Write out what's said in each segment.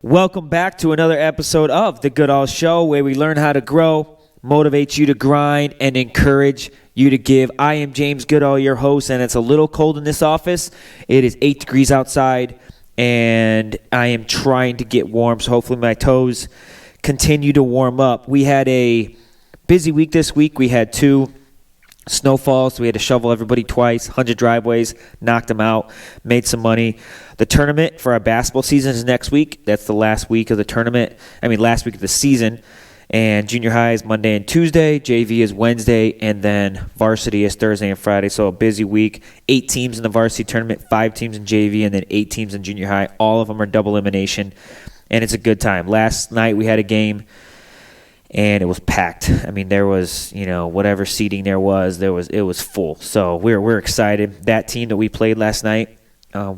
Welcome back to another episode of The Goodall Show, where we learn how to grow, motivate you to grind, and encourage you to give. I am James Goodall, your host, and it's a little cold in this office. It is 8 degrees outside, and I am trying to get warm, so hopefully my toes continue to warm up. We had a busy week this week. We had 2 snowfalls, so we had to shovel everybody twice, 100 driveways, knocked them out, made some money. The tournament for our basketball season is next week. That's the last week of the tournament. Last week of the season. And junior high is Monday and Tuesday. JV is Wednesday. And then varsity is Thursday and Friday. So a busy week. 8 teams in the varsity tournament, 5 teams in JV, and then 8 teams in junior high. All of them are double elimination. And it's a good time. Last night we had a game, and it was packed. There was, whatever seating there was, it was full. So we're excited. That team that we played last night,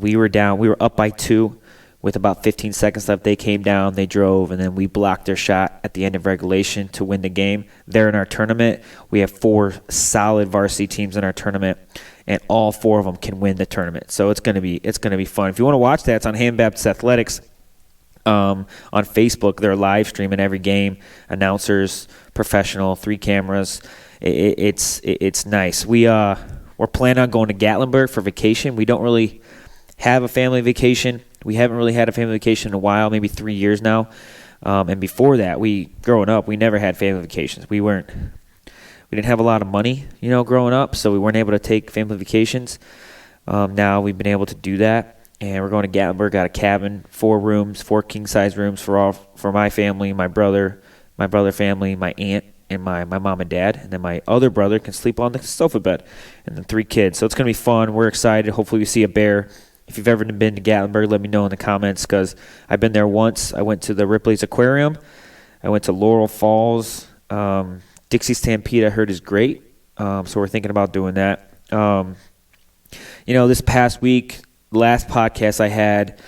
we were up by 2 with about 15 seconds left. They came down, they drove, and then we blocked their shot at the end of regulation to win the game. They're in our tournament. We have 4 solid varsity teams in our tournament, and all 4 of them can win the tournament. So it's gonna be fun. If you want to watch that, it's on Ham Baptist Athletics. On Facebook, they're live streaming every game. Announcers, professional, 3 cameras. It's nice. We're planning on going to Gatlinburg for vacation. We don't really have a family vacation. We haven't really had a family vacation in a while, maybe 3 years now. And before that, growing up, we never had family vacations. We didn't have a lot of money, growing up, so we weren't able to take family vacations. Now we've been able to do that. And we're going to Gatlinburg, got a cabin, 4 rooms, 4 king-size rooms for my family, my brother family, my aunt, and my mom and dad. And then my other brother can sleep on the sofa bed. And then 3 kids. So it's going to be fun. We're excited. Hopefully we see a bear. If you've ever been to Gatlinburg, let me know in the comments, because I've been there once. I went to the Ripley's Aquarium. I went to Laurel Falls. Dixie Stampede, I heard, is great. So we're thinking about doing that. This past week, last podcast I had,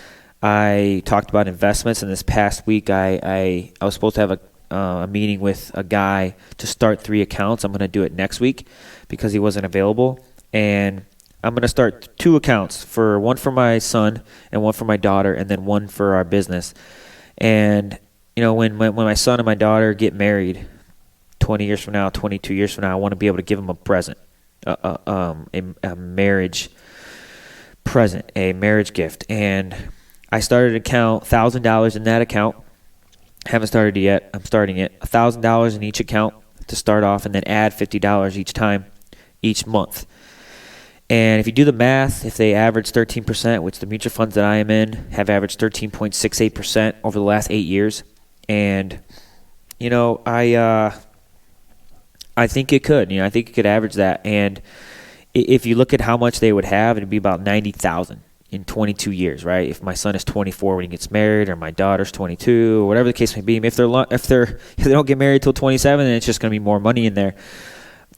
I talked about investments, and this past week I was supposed to have a meeting with a guy to start 3 accounts. I'm going to do it next week because he wasn't available, and I'm going to start 2 accounts, one for my son and one for my daughter, and then one for our business. And when my son and my daughter get married 20 years from now, 22 years from now, I want to be able to give them a present, a marriage present, a marriage gift. And I started an account, $1,000 in that account. Haven't started it yet. I'm starting it. $1,000 in each account to start off, and then add $50 each month. And if you do the math, if they average 13%, which the mutual funds that I am in have averaged 13.68% over the last 8 years, and I think it could. I think it could average that. And if you look at how much they would have, it'd be about $90,000 in 22 years, right? If my son is 24 when he gets married, or my daughter's 22, or whatever the case may be. If they don't get married till 27, then it's just going to be more money in there.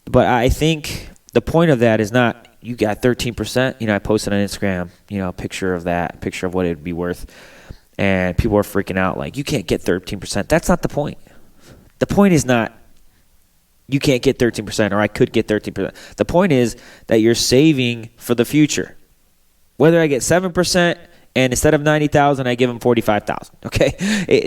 But I think the point of that is not you got 13%. I posted on Instagram, a picture of what it would be worth, and people are freaking out like, you can't get 13%. That's not the point. The point is not you can't get 13%, or I could get 13%. The point is that you're saving for the future. Whether I get 7%, and instead of 90,000, I give them 45,000. Okay,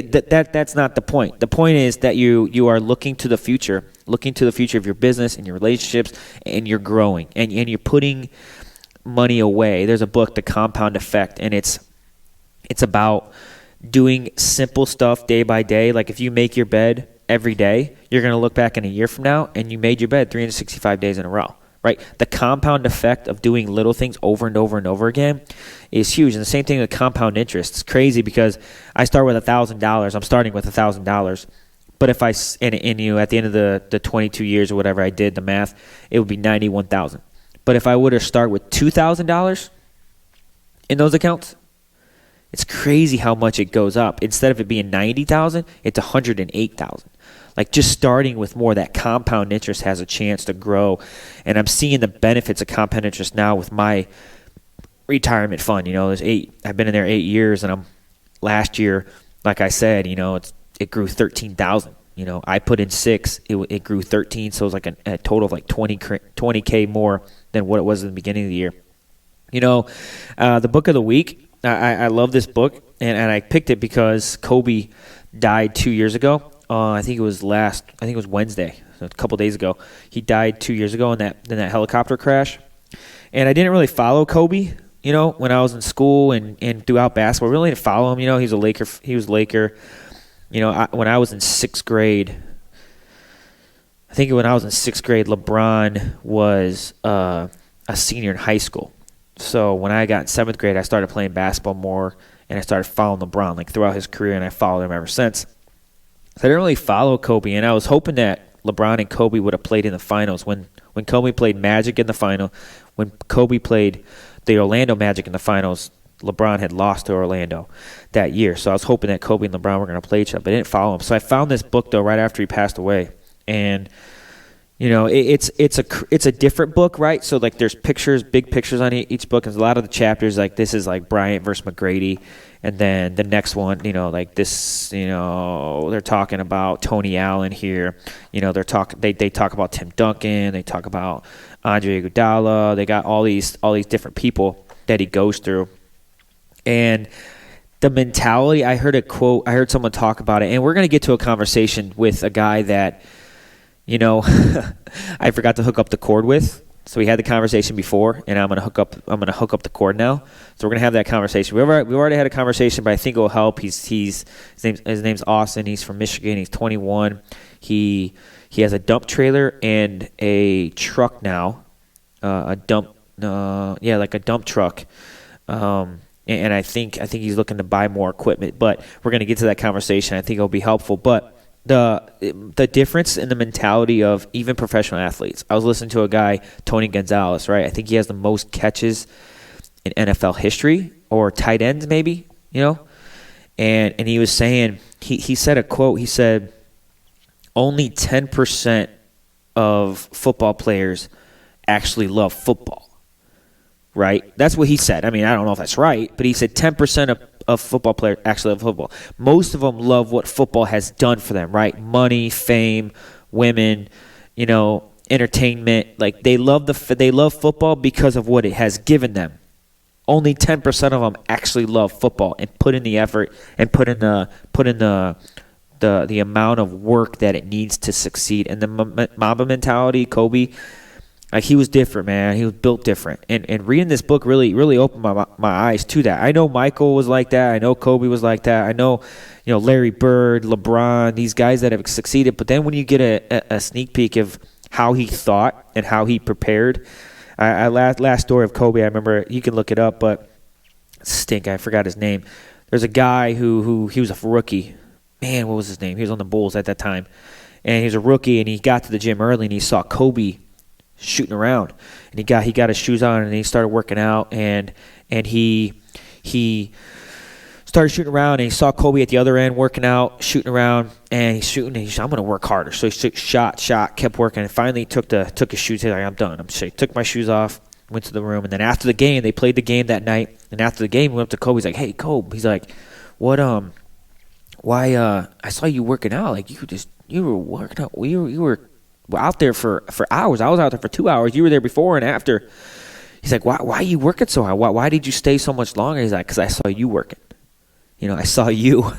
that's not the point. The point is that you are looking to the future of your business and your relationships, and you're growing, and you're putting money away. There's a book, The Compound Effect, and it's about doing simple stuff day by day. Like if you make your bed every day, you're going to look back in a year from now, and you made your bed 365 days in a row. Right? The compound effect of doing little things over and over and over again is huge. And the same thing with compound interest. It's crazy because I start with $1,000. I'm starting with $1,000. But if at the end of the 22 years or whatever I did the math, it would be $91,000. But if I were to start with $2,000 in those accounts, it's crazy how much it goes up. Instead of it being $90,000, it's $108,000. Like just starting with more, that compound interest has a chance to grow. And I'm seeing the benefits of compound interest now with my retirement fund. I've been in there 8 years, and last year, like I said, it grew 13,000. I put in 6, it grew 13, so it was like a total of like 20K more than what it was in the beginning of the year. The book of the week I love this book, and I picked it because Kobe died 2 years ago. I think it was Wednesday, so a couple days ago. He died 2 years ago in that helicopter crash. And I didn't really follow Kobe, when I was in school and throughout basketball. I really didn't follow him. He was a Laker. He was a Laker. When I was in sixth grade, LeBron was a senior in high school. So when I got in seventh grade, I started playing basketball more, and I started following LeBron throughout his career, and I followed him ever since. So I didn't really follow Kobe, and I was hoping that LeBron and Kobe would have played in the finals. When Kobe played Magic in the final, when Kobe played the Orlando Magic in the finals, LeBron had lost to Orlando that year. So I was hoping that Kobe and LeBron were going to play each other, but I didn't follow him. So I found this book, though, right after he passed away. And it's a different book, right? So there's pictures, big pictures on each book, and a lot of the chapters this is Bryant versus McGrady, and then the next one, this, they're talking about Tony Allen here. They talk about Tim Duncan, they talk about Andre Iguodala. They got all these different people that he goes through, and the mentality. I heard a quote. I heard someone talk about it, and we're gonna get to a conversation with a guy that. I forgot to hook up the cord with. So we had the conversation before, and I'm gonna hook up the cord now. So we're gonna have that conversation. We already had a conversation, but I think it will help. His name's Austin. He's from Michigan. He's 21. He has a dump trailer and a truck now, a dump truck. And I think he's looking to buy more equipment. But we're gonna get to that conversation. I think it'll be helpful. But the difference in the mentality of even professional athletes. I was listening to a guy, Tony Gonzalez, right? I think he has the most catches in NFL history, or tight ends maybe, And he was saying, he said a quote, he said, only 10% of football players actually love football, right? That's what he said. I mean, I don't know if that's right, but he said 10% of football players actually love football. Most of them love what football has done for them, right? Money, fame, women, entertainment. They love football because of what it has given them. Only 10% of them actually love football and put in the effort and put in the amount of work that it needs to succeed. And the Mamba Mentality, Kobe, he was different, man. He was built different. And reading this book really, really opened my eyes to that. I know Michael was like that. I know Kobe was like that. I know, Larry Bird, LeBron, these guys that have succeeded. But then when you get a sneak peek of how he thought and how he prepared, last story of Kobe, I remember, you can look it up, but I forgot his name. There's a guy who he was a rookie. Man, what was his name? He was on the Bulls at that time. And he was a rookie, and he got to the gym early, and he saw Kobe shooting around, and he got his shoes on, and he started working out, and he started shooting around, and he saw Kobe at the other end working out, shooting around, and he's shooting, and he said, I'm going to work harder. So he shot, kept working, and finally took his shoes. He's like, I'm done. Took my shoes off, went to the room, and then after the game, they played the game that night, and after the game, we went up to Kobe. He's like, hey, Kobe. He's like, what, why, I saw you working out. You were working out. You were out there for hours. I was out there for 2 hours. You were there before and after. He's like, why are you working so hard? Why did you stay so much longer? He's like, because I saw you working. I saw you.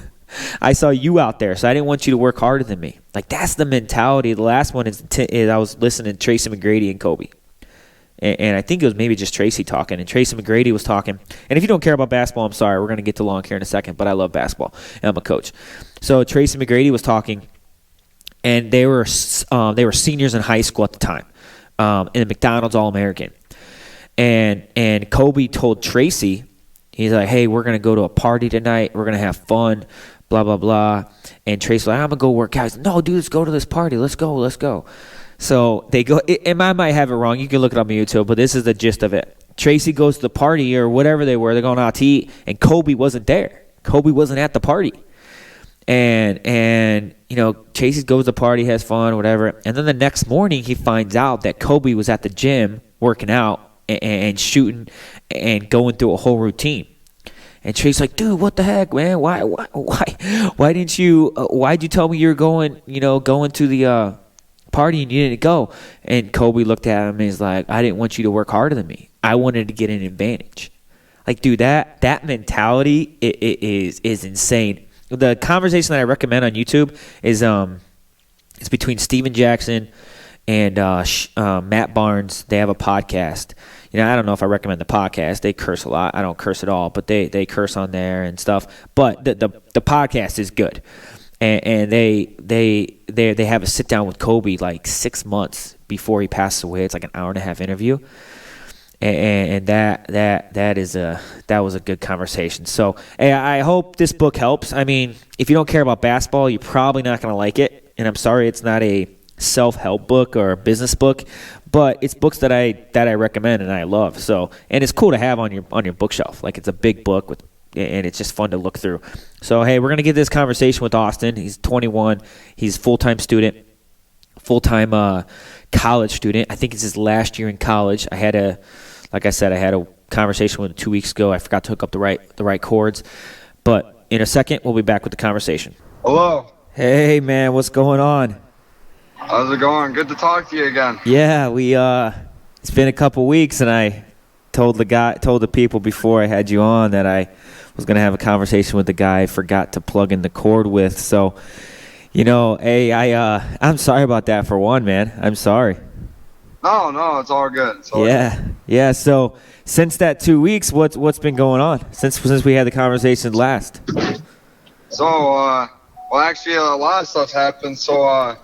I saw you out there, so I didn't want you to work harder than me. That's the mentality. The last one is I was listening to Tracy McGrady and Kobe. And I think it was maybe just Tracy talking. And Tracy McGrady was talking. And if you don't care about basketball, I'm sorry. We're going to get to long here in a second. But I love basketball, and I'm a coach. So Tracy McGrady was talking. And they were seniors in high school at the time, in the McDonald's All-American. And Kobe told Tracy, he's like, hey, we're going to go to a party tonight. We're going to have fun, blah, blah, blah. And Tracy's like, I'm going to go work out. He's like, no, dude, let's go to this party. Let's go. So they go, and I might have it wrong. You can look it up on YouTube, but this is the gist of it. Tracy goes to the party or whatever they were. They're going out to eat, and Kobe wasn't there. Kobe wasn't at the party. And Tracy goes to the party, has fun, whatever. And then the next morning, he finds out that Kobe was at the gym working out and shooting and going through a whole routine. And Tracy's like, dude, what the heck, man? Why didn't you? Why'd you tell me you were going to the party and you didn't go? And Kobe looked at him and he's like, I didn't want you to work harder than me. I wanted to get an advantage. Like, dude, that mentality is insane. The conversation that I recommend on YouTube is it's between Steven Jackson and Matt Barnes. They have a podcast. I don't know if I recommend the podcast. They curse a lot. I don't curse at all, but they curse on there and stuff. But the podcast is good, and they have a sit down with Kobe like 6 months before he passes away. It's like an hour and a half interview, and that was a good conversation. So hey, I hope this book helps. I mean, if you don't care about basketball, you're probably not going to like it. And I'm sorry, it's not a self-help book or a business book, but it's books that I recommend and I love. So, and it's cool to have on your bookshelf. Like, it's a big book and it's just fun to look through. So hey, we're gonna get this conversation with Austin. He's 21. He's a full-time student, full-time college student. I think it's his last year in college. Like I said, I had a conversation with him 2 weeks ago. I forgot to hook up the right chords, but in a second we'll be back with the conversation. Hello. Hey man, what's going on? How's it going? Good to talk to you again. Yeah, it's been a couple weeks, and I told the people before I had you on that I was going to have a conversation with the guy I forgot to plug in the cord with. So, hey, I'm sorry about that for one, man. I'm sorry. No, it's all good. Yeah. So, since that 2 weeks, what's been going on since we had the conversation last? So, well, actually, a lot of stuff happened. So,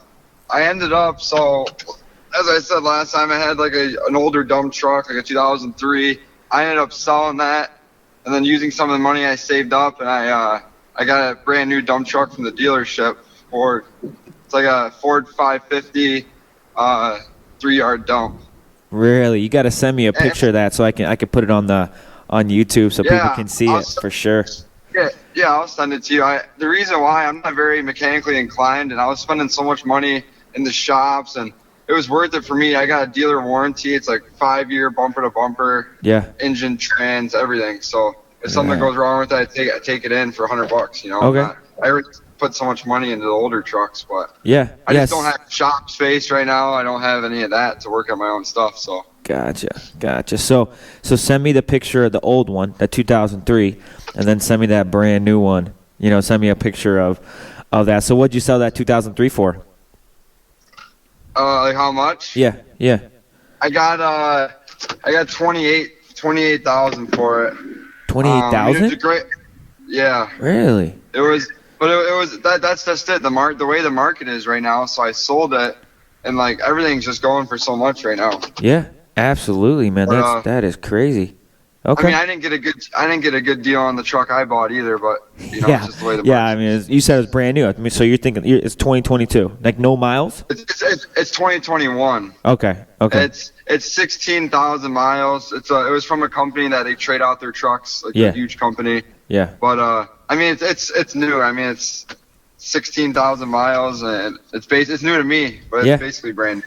I ended up, as I said last time, I had like an older dump truck, like a 2003. I ended up selling that and then using some of the money I saved up, and I got a brand new dump truck from the dealership. Ford. It's like a Ford 550 3-yard dump. Really? You got to send me a picture of that so I can put it on YouTube so people can see it for sure. Yeah, I'll send it to you. The reason why, I'm not very mechanically inclined, and I was spending so much money in the shops, and it was worth it for me. I got a dealer warranty. It's like 5-year bumper to bumper. Yeah. Engine, trans, everything. So if something goes wrong with it, I take it in for $100. Okay. I already put so much money into the older trucks, but I just don't have shop space right now. I don't have any of that to work on my own stuff. So. Gotcha. So send me the picture of the old one, that 2003, and then send me that brand new one. Send me a picture of that. So what'd you sell that 2003 for? Like how much? Yeah. I got 28,000 for it. 28,000? It's great. Yeah. Really? It was that's just it. The way the market is right now. So I sold it, and like everything's just going for so much right now. Yeah. Absolutely, man. That is crazy. Okay. I mean, I didn't get a good deal on the truck I bought either, but it's just the way the market. I mean, you said it was brand new. I mean, so you're thinking it's 2022, like no miles? It's 2021. Okay. It's 16,000 miles. It was from a company that they trade out their trucks, like a huge company. Yeah. But I mean, it's new. I mean, it's 16,000 miles, and it's new to me, but it's basically brand new.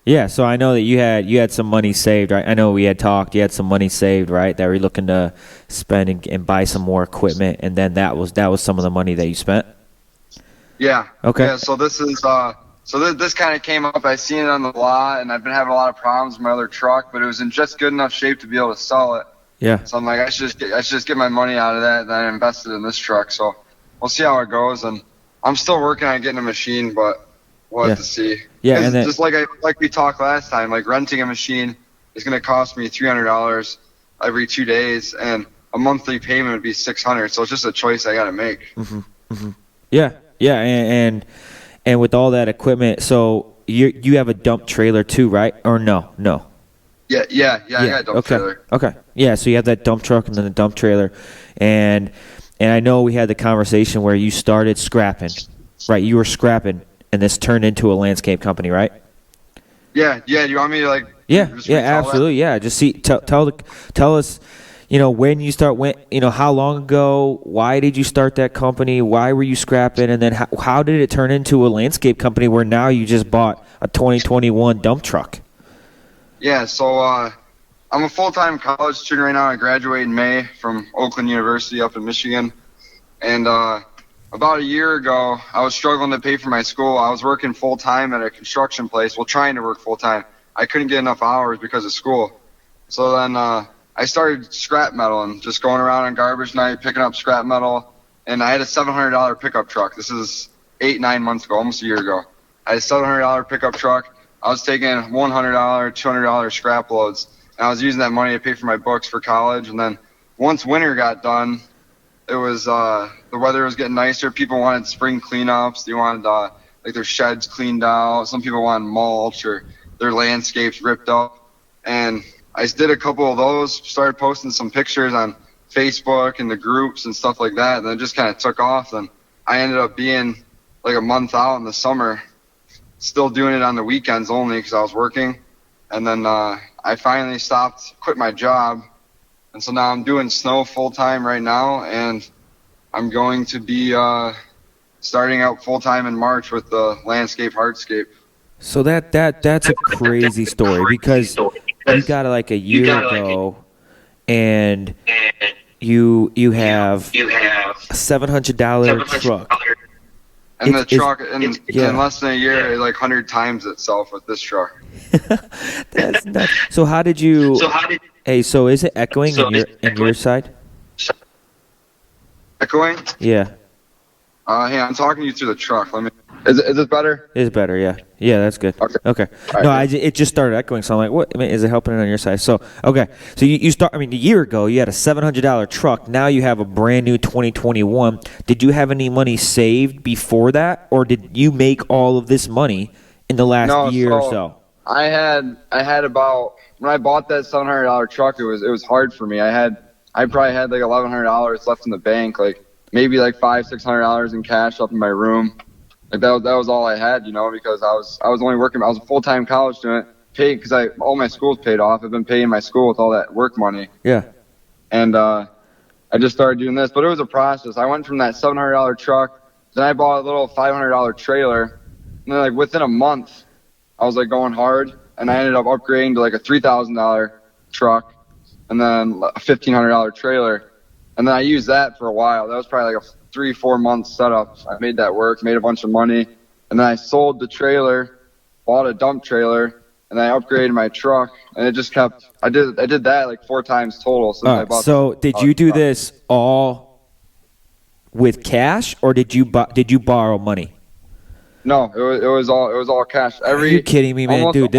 Yeah, so I know that you had some money saved, right? I know we had talked. You had some money saved, right? That we're looking to spend and buy some more equipment, and then that was some of the money that you spent. Yeah. Okay. Yeah. So this is this kind of came up. I seen it on the lot, and I've been having a lot of problems with my other truck, but it was in just good enough shape to be able to sell it. Yeah. So I'm like, I should just get my money out of that, and I invested in this truck. So we'll see how it goes, and I'm still working on getting a machine, but. We'll have to see. Yeah, and then, just like we talked last time, like renting a machine is going to cost me $300 every 2 days, and a monthly payment would be $600. So it's just a choice I got to make. Mm-hmm. Yeah, and with all that equipment, so you have a dump trailer too, right? Or no? Yeah. I got a dump trailer. Okay. Yeah, so you have that dump truck and then the dump trailer, and I know we had the conversation where you started scrapping, right? You were scrapping. And this turned into a landscape company, right? Yeah. Do you want me to like? Yeah, absolutely. That? Yeah, just tell us, when you how long ago? Why did you start that company? Why were you scrapping? And then how did it turn into a landscape company where now you just bought a 2021 dump truck? Yeah, so I'm a full-time college student right now. I graduate in May from Oakland University up in Michigan, and about a year ago, I was struggling to pay for my school. I was working full-time at a construction place, trying to work full-time. I couldn't get enough hours because of school. So then I started scrap metaling, just going around on garbage night, picking up scrap metal. And I had a $700 pickup truck. This is 8-9 months ago, almost a year ago. I had a $700 pickup truck. I was taking $100, $200 scrap loads. And I was using that money to pay for my books for college. And then once winter got done, it was the weather was getting nicer. People wanted spring cleanups. They wanted like their sheds cleaned out. Some people wanted mulch or their landscapes ripped up. And I just did a couple of those, started posting some pictures on Facebook and the groups and stuff like that. And then it just kind of took off. And I ended up being like a month out in the summer, still doing it on the weekends only because I was working. And then I finally quit my job. And so now I'm doing snow full time right now. And I'm going to be starting out full time in March with the landscape hardscape. So that's a crazy story because you got it like a year ago and you have a $700 truck. And the truck, in less than a year, it like 100 times itself with this truck. That's nuts. So how did you? Hey, so is it echoing in your side? Echoing? Yeah. Hey, I'm talking to you through the truck. Is it better? It's better, yeah. Yeah, that's good. Okay. Right. No, it just started echoing, so I'm like, what? I mean, is it helping it on your side? So, okay. So you start. I mean, a year ago you had a $700 truck. Now you have a brand new 2021. Did you have any money saved before that, or did you make all of this money in the last year or so? I had about when I bought that $700 truck. It was hard for me. I probably had like $1,100 left in the bank, like maybe like $500-$600 in cash up in my room. Like that was all I had, because I was only working. I was a full-time college student, paid because all my school's paid off. I've been paying my school with all that work money. Yeah. And I just started doing this, but it was a process. I went from that $700 truck, then I bought a little $500 trailer, and then like within a month, I was like going hard, and I ended up upgrading to like a $3,000 truck, and then a $1,500 trailer, and then I used that for a while. That was probably like a 3-4 month setup. I made that work, made a bunch of money, and then I sold the trailer, bought a dump trailer, and then I upgraded my truck, and it just kept. I did that like 4 times total since I bought. So did you do this all with cash, or did you borrow money? No, it was all cash. Are you kidding me, man? Dude,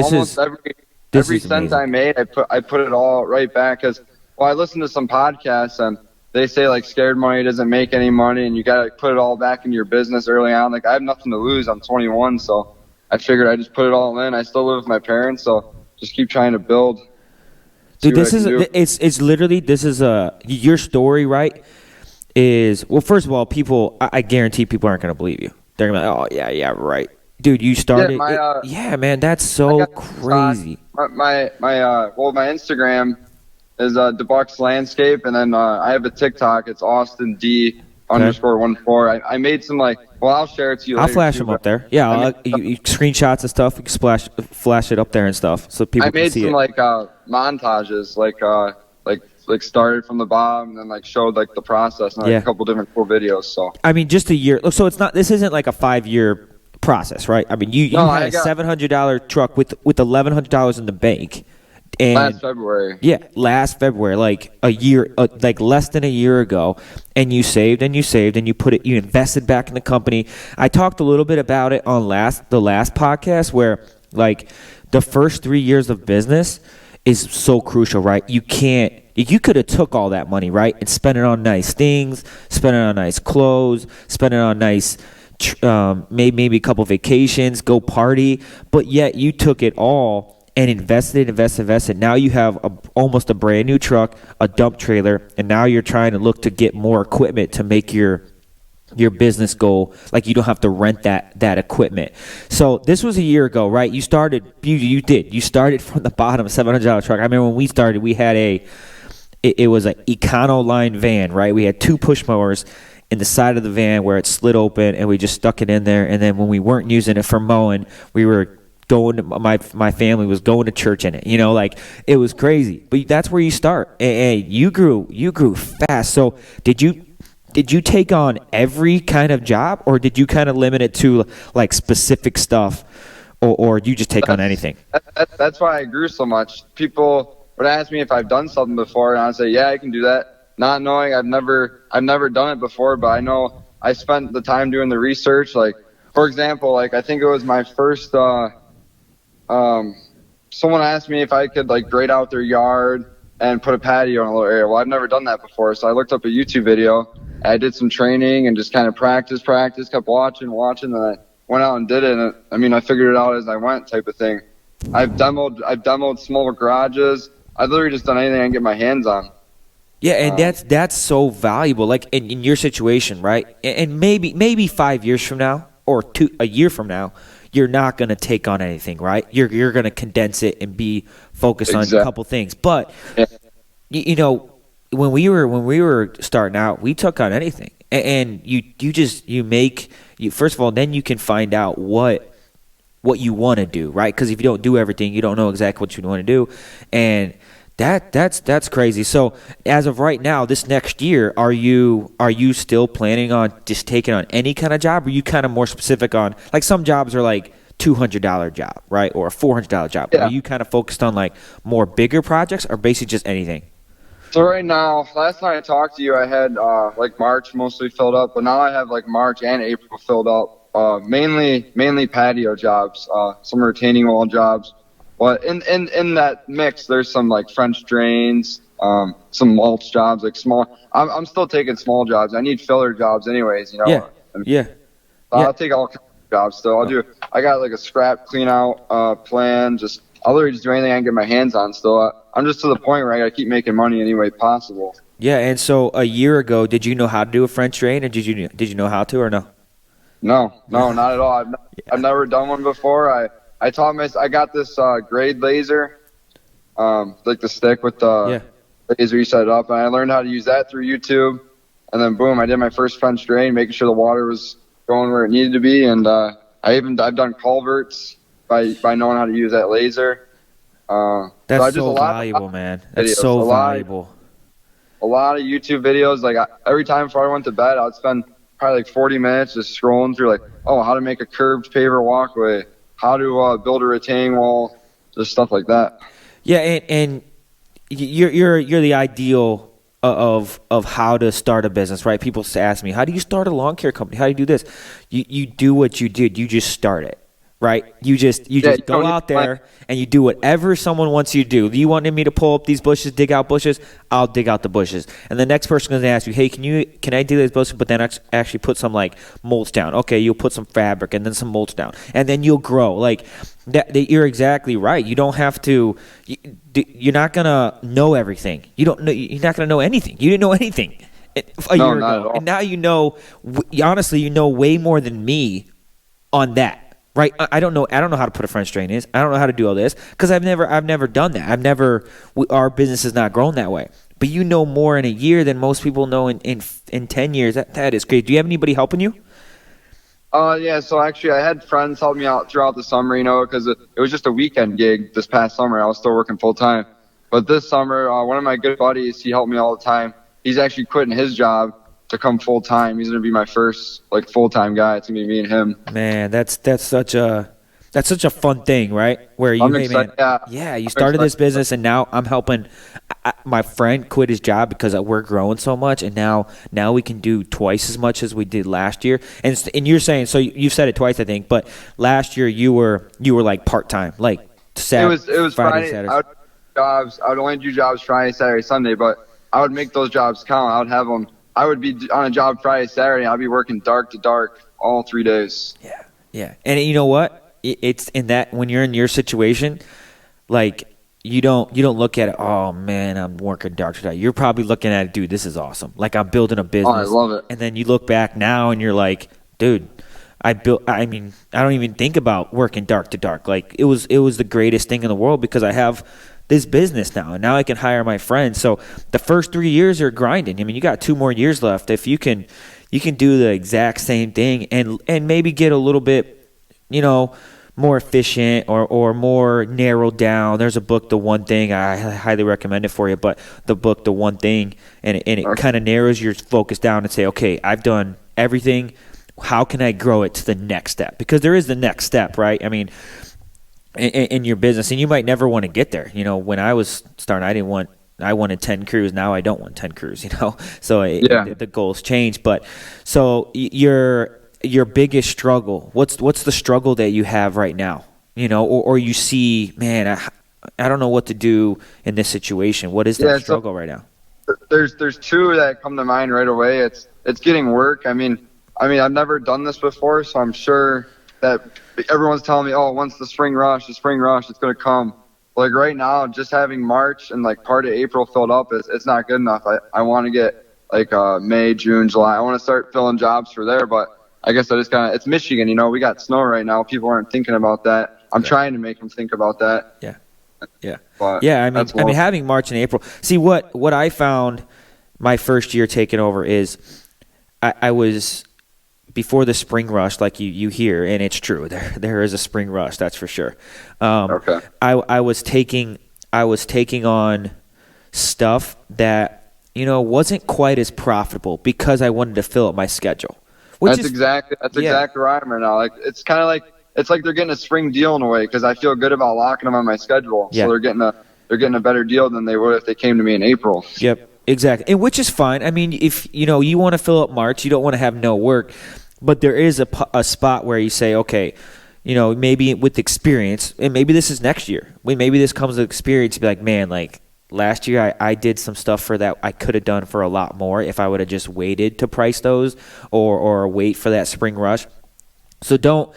every cent I made, I put it all right back. Because I listened to some podcasts and they say like scared money doesn't make any money, and you gotta put it all back into your business early on. Like I have nothing to lose. I'm 21, so I figured I just put it all in. I still live with my parents, so just keep trying to build. Dude, it's literally your story, right? Well, first of all, people, I guarantee people aren't gonna believe you. They're gonna be like, oh yeah, right, dude. You started, yeah, man. That's so crazy. My Instagram is DeBucks Landscape, and then I have a TikTok. It's Austin D _14. I made some I'll share it to you. I'll flash them up there. Yeah, you screenshots and stuff. You can flash it up there and stuff so people can see it. I made some montages, like started from the bottom and then showed the process and a couple different cool videos. So I mean, just a year. So this isn't like a 5-year process, right? I mean, you had a $700 truck with $1,100 in the bank. And last February. Yeah, last February, like a year, less than a year ago, and you saved and you saved and you invested back in the company. I talked a little bit about it on the last podcast where the first 3 years of business is so crucial, right? You could have took all that money, right, and spent it on nice things, spent it on nice clothes, spent it on nice, maybe a couple vacations, go party, but yet you took it all and invested. Now you have almost a brand new truck, a dump trailer, and now you're trying to look to get more equipment to make your business go. Like you don't have to rent that equipment. So this was a year ago, right? You started. You started from the bottom, $700 truck. I remember when we started, we had it was an Econoline van, right? We had 2 push mowers in the side of the van where it slid open, and we just stuck it in there. And then when we weren't using it for mowing, we were going to, my family was going to church in it, it was crazy. But that's where you start, and you grew fast. So did you take on every kind of job, or did you kind of limit it to specific stuff, or you just take on anything? That's why I grew so much. People would ask me if I've done something before, and I'd say, yeah, I can do that. Not knowing I've never done it before, but I know I spent the time doing the research. Like, for example, like I think it was my first, someone asked me if I could like grade out their yard and put a patio in a little area. Well, I've never done that before, so I looked up a YouTube video. I did some training and just kind of practice, kept watching, and I went out and did it. And I mean, I figured it out as I went, type of thing. I've demoed small garages. I've literally just done anything I can get my hands on. Yeah, and that's so valuable. Like in your situation, right? And maybe 5 years from now or a year from now, you're not going to take on anything, right? You're going to condense it and be focused on a couple things. But you know, when we were starting out, we took on anything, and you make first of all, then you can find out what you want to do, right? Because if you don't do everything, you don't know exactly what you want to do, and that's crazy. So as of right now, this next year, are you still planning on just taking on any kind of job? Or are you kind of more specific on, like, some jobs are like $200 job, right, or a $400 job? Yeah. Are you kind of focused on like more bigger projects, or basically just anything? So right now, last time I talked to you, I had like March mostly filled up, but now I have like March and April filled up. Mainly patio jobs, some retaining wall jobs. But in that mix, there's some like French drains, some mulch jobs, like small. I'm still taking small jobs. I need filler jobs anyways, you know. Yeah. Yeah. I'll take all kinds of jobs still. I got like a scrap clean out plan. I'll literally just do anything I can get my hands on still. I'm just to the point where I got to keep making money any way possible. Yeah. And so a year ago, did you know how to do a French drain, or did you know how to, or no? No, not at all. I've never done one before. I got this grade laser, like the stick with the laser, you set it up, and I learned how to use that through YouTube. And then boom, I did my first French drain, making sure the water was going where it needed to be. And I've done culverts by knowing how to use that laser. That's so valuable, man. That's so valuable. A lot of YouTube videos. Like every time before I went to bed, I'd spend probably like 40 minutes just scrolling through, like, how to make a curved paver walkway, how to build a retaining wall, just stuff like that. Yeah, and you're the ideal of how to start a business, right? People ask me, how do you start a lawn care company? How do you do this? You do what you did. You just start it. Right? You just go out there and you do whatever someone wants you to do. Do you want me to pull up these bushes, dig out bushes? I'll dig out the bushes. And the next person is going to ask you, hey, can I do this bushes, but then actually put some like mulch down? Okay, you'll put some fabric and then some mulch down, and then you'll grow. Like that you're exactly right. You don't have to. You're not gonna know everything. You're not gonna know anything. You didn't know anything a year ago, and now you know. Honestly, you know way more than me on that. Right, I don't know how to put a French drain in. I don't know how to do all this because I've never done that. Our business has not grown that way. But you know more in a year than most people know in 10 years. That is great. Do you have anybody helping you? Yeah. So actually, I had friends help me out throughout the summer. You know, because it was just a weekend gig this past summer. I was still working full time. But this summer, one of my good buddies, he helped me all the time. He's actually quitting his job to come full time. He's gonna be my first like full time guy. It's gonna be me and him. Man, that's such a fun thing, right? Where you, you started this business, and now I'm helping. My friend quit his job because we're growing so much, and now we can do twice as much as we did last year. And you're saying, so you've said it twice, I think, but last year you were like part time, like Saturday. It was Friday. I would only do jobs Friday, Saturday, Sunday, but I would make those jobs count. I would have them. I would be on a job Friday, Saturday. I'd be working dark to dark all 3 days. Yeah. And you know what? It's in that when you're in your situation, like you don't look at it. Oh man, I'm working dark to dark. You're probably looking at it, dude. This is awesome. Like I'm building a business. Oh, I love it. And then you look back now, and you're like, dude, I don't even think about working dark to dark. Like it was the greatest thing in the world because I have this business now, and now I can hire my friends. So the first 3 years are grinding. I mean, you got 2 more years left. If you can do the exact same thing and maybe get a little bit, more efficient or more narrowed down. There's a book, The One Thing. I highly recommend it for you. But the book, The One Thing, and it kind of narrows your focus down and say, okay, I've done everything. How can I grow it to the next step? Because there is the next step, right? I mean, in your business, and you might never want to get there. When I was starting, I wanted 10 crews. Now I don't want 10 crews, so the goals change. But so your biggest struggle, what's the struggle that you have right now, or you see, man, I don't know what to do in this situation. What is that struggle right now? There's two that come to mind right away. It's getting work. I mean, I've never done this before, so I'm sure that everyone's telling me, oh, once the spring rush, it's going to come. Like right now, just having March and like part of April filled up, it's not good enough. I want to get like May, June, July. I want to start filling jobs for there, but I guess I just it's Michigan, we got snow right now. People aren't thinking about that. I'm trying to make them think about that. Yeah. But I mean, having March and April. See, what I found my first year taking over is I was before the spring rush, like you hear, and it's true. There is a spring rush, that's for sure. Okay. I was taking on stuff that wasn't quite as profitable because I wanted to fill up my schedule. That's exactly where I am right now. Like it's kind of like it's like they're getting a spring deal in a way because I feel good about locking them on my schedule. Yeah. So they're getting a better deal than they would if they came to me in April. Yep, exactly, and which is fine. I mean, if you want to fill up March, you don't want to have no work, but there is a spot where you say, okay, maybe with experience, and maybe this is next year. Maybe this comes with experience. Be like, man, like last year I did some stuff for that I could have done for a lot more if I would have just waited to price those or wait for that spring rush. So don't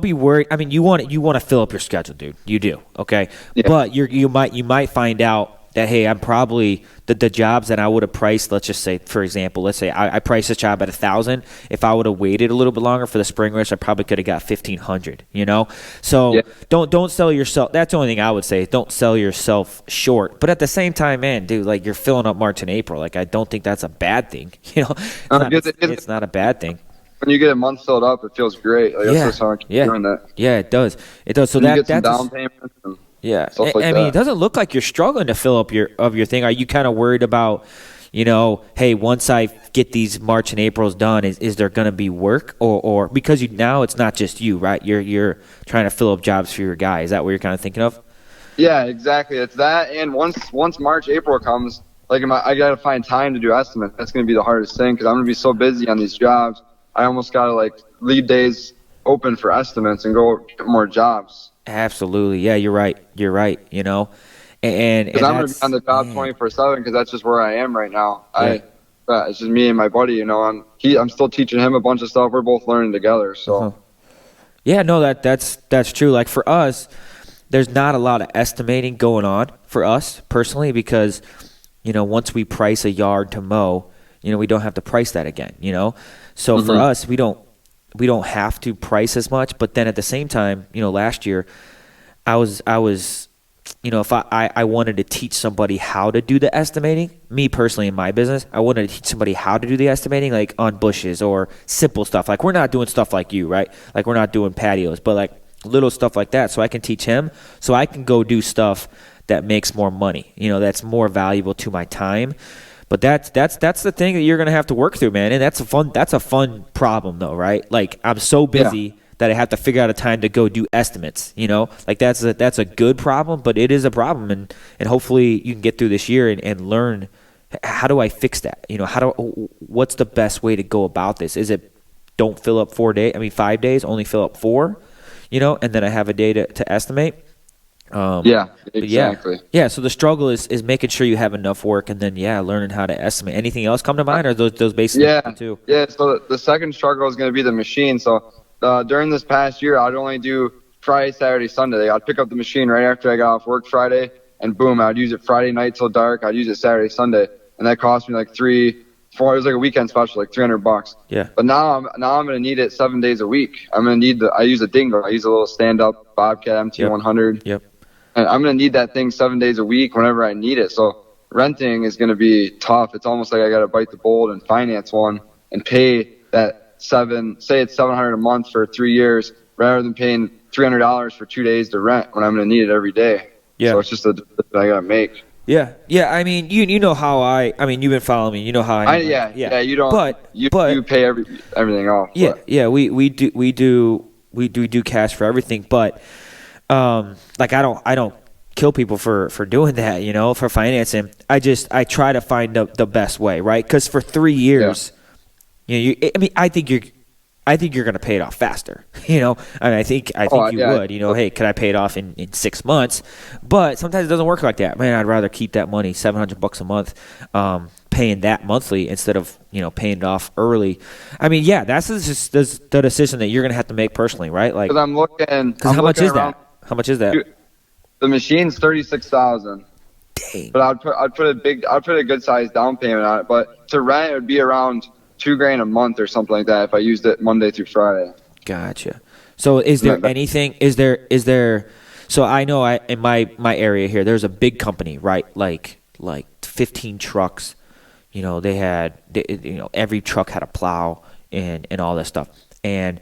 be worried. I mean, you want to fill up your schedule, dude. You do, okay? Yeah. But you might find out that, hey, I'm probably the jobs that I would have priced. Let's just say, for example, let's say I priced this job at $1,000. If I would have waited a little bit longer for the spring rush, I probably could have got $1,500. So don't sell yourself. That's the only thing I would say. Don't sell yourself short. But at the same time, man, dude, like you're filling up March and April. Like I don't think that's a bad thing. It's not a bad thing. When you get a month filled up, it feels great. Like, that's how I keep doing that. Yeah, it does. So that's down payments. I mean, it doesn't look like you're struggling to fill up your thing. Are you kind of worried about, hey, once I get these March and April's done, is there going to be work or because now it's not just you, right? You're trying to fill up jobs for your guy. Is that what you're kind of thinking of? Yeah, exactly. It's that, and once March, April comes, like I got to find time to do estimates. That's going to be the hardest thing because I'm going to be so busy on these jobs. I almost got to leave days open for estimates and go get more jobs. Absolutely. Yeah, you're right. And because I'm going to be on the job 24/7 because that's just where I am right now. Yeah. It's just me and my buddy, I'm still teaching him a bunch of stuff. We're both learning together. So. Uh-huh. Yeah, no, that's true. Like for us, there's not a lot of estimating going on for us personally because, once we price a yard to mow, we don't have to price that again, So for us, we don't have to price as much. But then at the same time, last year, I was, if I wanted to teach somebody how to do the estimating, me personally in my business, I wanted to teach somebody how to do the estimating, like on bushes or simple stuff. Like we're not doing stuff like you, right? Like we're not doing patios, but like little stuff like that. So I can teach him, so I can go do stuff that makes more money, that's more valuable to my time. But that's the thing that you're gonna have to work through, man. And that's a fun problem though, right? Like I'm so busy that I have to figure out a time to go do estimates. Like that's a good problem, but it is a problem, and hopefully you can get through this year and learn how do I fix that. What's the best way to go about this? Is it don't fill up 5 days, only fill up 4, and then I have a day to estimate. Yeah, exactly. Yeah, so the struggle is making sure you have enough work and then learning how to estimate. Anything else come to mind, or those basic too? Yeah, so the second struggle is going to be the machine. So during this past year, I'd only do Friday, Saturday, Sunday. I'd pick up the machine right after I got off work Friday, and boom, I'd use it Friday night till dark. I'd use it Saturday, Sunday, and that cost me like $300, $400. It was like a weekend special, like $300. Yeah. But now I'm going to need it 7 days a week. I'm going to need I use a dingo. I use a little stand-up Bobcat MT100. Yep. And I'm going to need that thing 7 days a week whenever I need it. So renting is going to be tough. It's almost like I got to bite the bullet and finance one and pay that say it's $700 a month for 3 years rather than paying $300 for 2 days to rent when I'm going to need it every day. Yeah. So it's just a decision I got to make. Yeah. I mean, you know how you've been following me. You know how I am. Yeah. You don't. You pay everything off. Yeah. But. Yeah. We do cash for everything, but like I don't kill people for doing that, for financing. I try to find the best way, right? Because for 3 years, I think you're going to pay it off faster. I think you would. Hey, could I pay it off in 6 months? But sometimes it doesn't work like that. Man, I'd rather keep that money, $700 a month, paying that monthly instead of paying it off early. That's just the decision that you're going to have to make personally, right? Like, because I'm looking. Because how much is that? How much is that? The machine's $36,000. Dang. But I'd put a good sized down payment on it. But to rent, it would be around $2,000 a month or something like that if I used it Monday through Friday. Gotcha. So is there anything? Is there? So I know in my area here, there's a big company, right? Like 15 trucks. They had every truck had a plow and all that stuff. And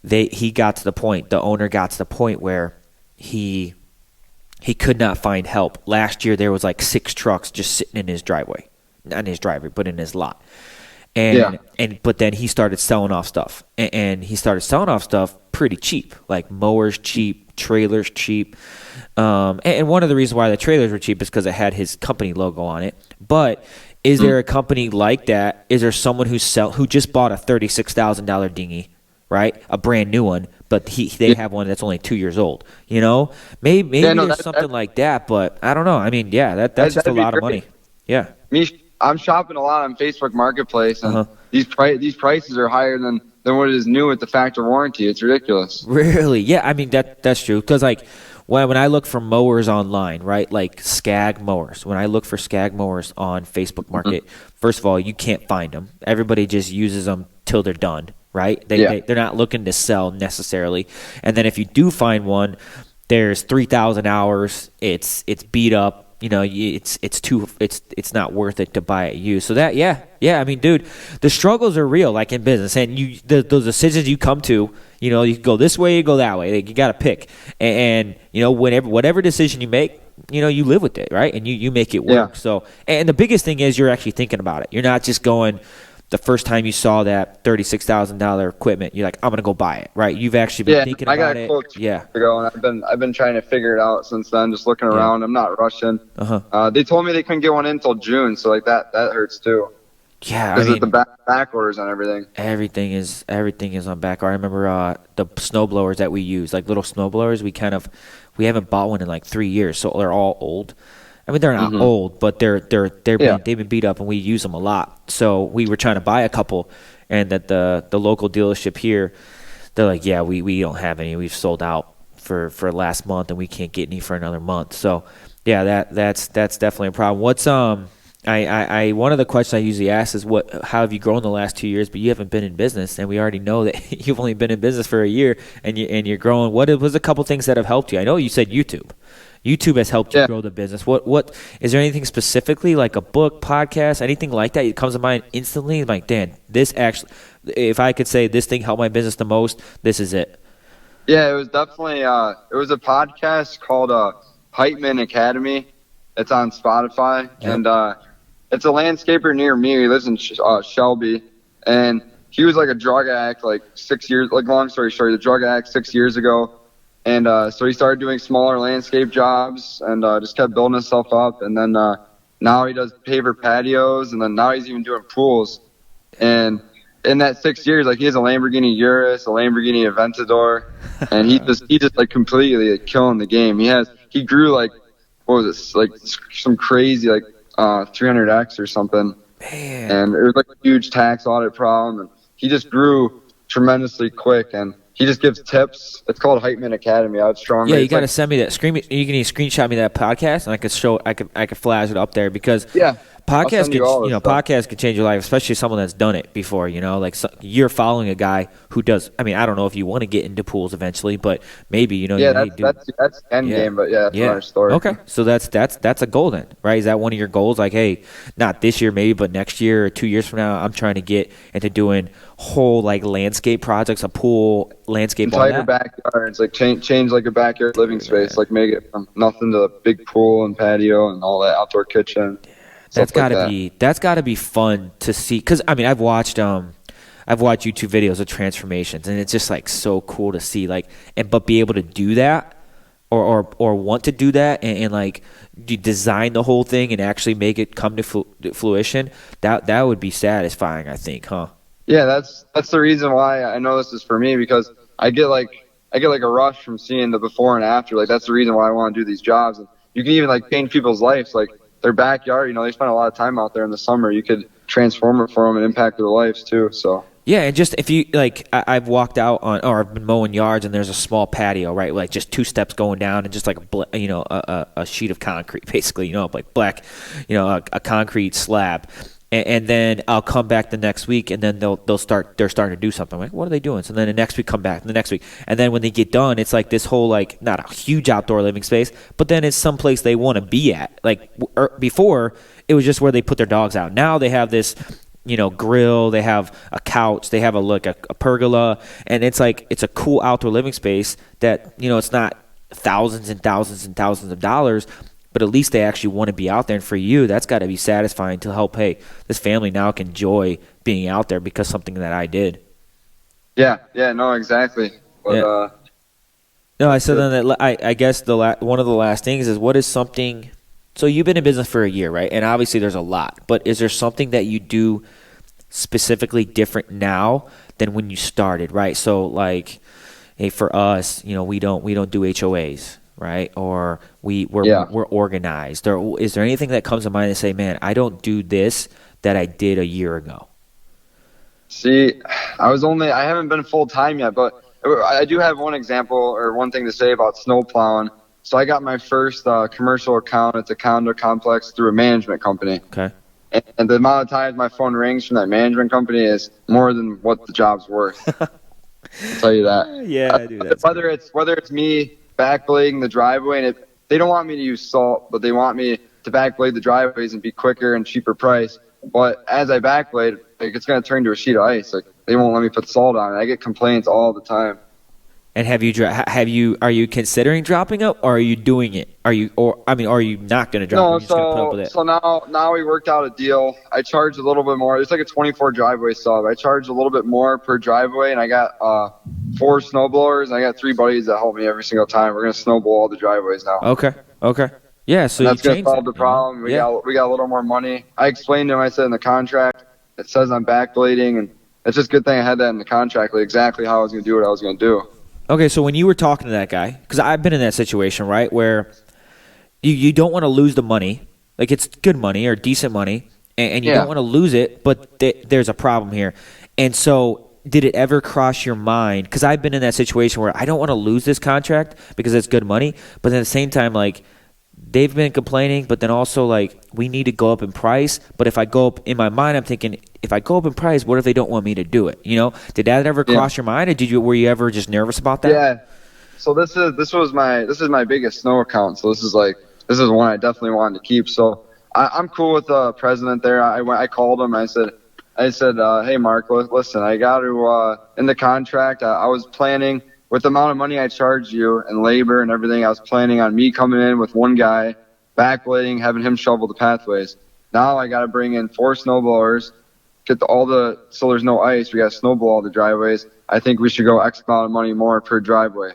he got to the point. The owner got to the point where he could not find help. Last year there was like 6 trucks just sitting in his driveway, not in his driveway, but in his lot. But then he started selling off stuff, and he started selling off stuff pretty cheap, like mowers cheap, trailers cheap. And one of the reasons why the trailers were cheap is because it had his company logo on it. But is there a company like that? Is there someone who just bought a $36,000 dinghy, right? A brand new one, but they have one that's only 2 years old. Maybe there's something like that, but I don't know. That's just a lot of money. Yeah. I'm shopping a lot on Facebook Marketplace, and these prices are higher than what it is new with the factory warranty. It's ridiculous. Really? Yeah, that's true. Because when I look for mowers online, right, like Skag mowers, when I look for Skag mowers on Facebook Market, first of all, you can't find them. Everybody just uses them till they're done, right? They're not looking to sell necessarily. And then if you do find one, there's 3,000 hours. It's beat up. It's not worth it to buy it used. So that, dude, the struggles are real, like in business, and those decisions you come to, you go this way, you go that way. Like, you got to pick, and whatever decision you make, you live with it, right? And you make it work. Yeah. So, and the biggest thing is you're actually thinking about it. You're not just going. The first time you saw that $36,000 equipment, you're like, I'm gonna go buy it, right? You've actually been thinking about it. I got a quote ago, and I've been trying to figure it out since then. Just looking around, I'm not rushing. They told me they couldn't get one in until June, so like that hurts too. Yeah, because the back orders on everything. Everything is on back order. I remember the snow blowers that we use, like little snow blowers. We haven't bought one in like 3 years, so they're all old. They're not old, but they've been beat up, and we use them a lot. So we were trying to buy a couple, and that the local dealership here, they're like, yeah, we don't have any. We've sold out for last month, and we can't get any for another month. So yeah, that's definitely a problem. What's I one of the questions I usually ask is how have you grown the last 2 years? But you haven't been in business, and we already know that you've only been in business for a year, and you're growing. What was a couple things that have helped you? I know you said YouTube. YouTube has helped you grow the business. What is there anything specifically, like a book, podcast, anything like that? It comes to mind instantly. I'm like, Dan, this actually, if I could say this thing helped my business the most, this is it. Yeah, it was definitely it was a podcast called Mamba Academy. It's on Spotify, and it's a landscaper near me. He lives in Shelby, and he was like a drug addict, like 6 years. Like, long story short, the drug addict 6 years ago. And so he started doing smaller landscape jobs and just kept building himself up. And then now he does paver patios, and then now he's even doing pools. And in that 6 years, like, he has a Lamborghini Urus, a Lamborghini Aventador, and he just like completely like, killing the game. He grew like, what was it, like some crazy like 300x or something. Man. And it was like a huge tax audit problem, and he just grew tremendously quick. And he just gives tips. It's called Mamba Academy. I would strongly. Yeah, you got to send me that. You can screenshot me that podcast, and I could flash it up there because podcasts can change your life, especially someone that's done it before. You're following a guy who does. I don't know if you want to get into pools eventually, but maybe that's end game. But that's another story. Okay, so that's a goal then, right? Is that one of your goals? Like, hey, not this year maybe, but next year or 2 years from now, I'm trying to get into doing whole like landscape projects, a pool landscape, entire backyard. It's like change like a backyard living space, like make it from nothing to a big pool and patio and all that, outdoor kitchen. That's gotta be fun to see, because I've watched YouTube videos of transformations, and it's just like so cool to see, like, but be able to do that or want to do that and like design the whole thing and actually make it come to fruition, that would be satisfying, I think, huh? Yeah, that's the reason why I know this is for me, because I get like a rush from seeing the before and after. Like, that's the reason why I want to do these jobs. And you can even like change people's lives, like their backyard. They spend a lot of time out there in the summer. You could transform it for them and impact their lives too. So. Yeah, and just if you like, I've walked out on, or I've been mowing yards, and there's a small patio, right? Like just 2 steps going down, and just like a sheet of concrete, basically, like black, a concrete slab, and then I'll come back the next week, and then they're starting to do something. I'm like, what are they doing? So then the next week, come back, and the next week, and then when they get done, it's like this whole like not a huge outdoor living space, but then it's someplace they want to be at. Like before, it was just where they put their dogs out. Now they have this grill, they have a couch, they have a pergola, and it's a cool outdoor living space that, it's not thousands and thousands and thousands of dollars, but at least they actually want to be out there. And for you, that's got to be satisfying to help, hey, this family now can enjoy being out there because something that I did. Yeah, no, exactly. But, yeah. No, I said then that I guess one of the last things is, what is something. So you've been in business for a year, right? And obviously there's a lot, but is there something that you do specifically different now than when you started, right? So like, hey, for us, we don't do HOAs, right? Or we're organized. Or is there anything that comes to mind to say, man, I don't do this that I did a year ago? See, I haven't been full time yet, but I do have one example or one thing to say about snow plowing. So I got my first commercial account at the condo complex through a management company. Okay. And the amount of times my phone rings from that management company is more than what the job's worth. I'll tell you that. Yeah, dude. Whether it's me backblading the driveway, and they don't want me to use salt, but they want me to backblade the driveways and be quicker and cheaper price. But as I backblade, it's going to turn to a sheet of ice. Like, they won't let me put salt on it. I get complaints all the time. And are you considering dropping up, or are you doing it? Are you not going to drop? No, just gonna put up with it? So now we worked out a deal. I charge a little bit more. It's like a 24 driveway sub. I charge a little bit more per driveway, and I got 4 snowblowers, and I got 3 buddies that help me every single time. We're going to snowblow all the driveways now. Okay. Yeah, so that's going to solve the problem. We got a little more money. I explained to him, I said in the contract, it says I'm backblading, and it's just a good thing I had that in the contract, like exactly how I was going to do what I was going to do. Okay, so when you were talking to that guy, because I've been in that situation, right, where you don't want to lose the money, like it's good money or decent money, and you don't want to lose it, but there's a problem here. And so did it ever cross your mind, because I've been in that situation where I don't want to lose this contract because it's good money, but at the same time, like, they've been complaining, but then also, like, we need to go up in price. But if I go up, in my mind, I'm thinking, if I go up in price, what if they don't want me to do it? Did that ever cross your mind, or were you ever just nervous about that? Yeah. So this is my biggest snow account. So this is one I definitely wanted to keep. So I'm cool with the president there. I called him. I said, hey, Mark, listen, I got to in the contract. I was planning, with the amount of money I charged you and labor and everything, I was planning on me coming in with one guy, backblading, having him shovel the pathways. Now I got to bring in 4 snowblowers, so there's no ice. We got to snowblow all the driveways. I think we should go X amount of money more per driveway.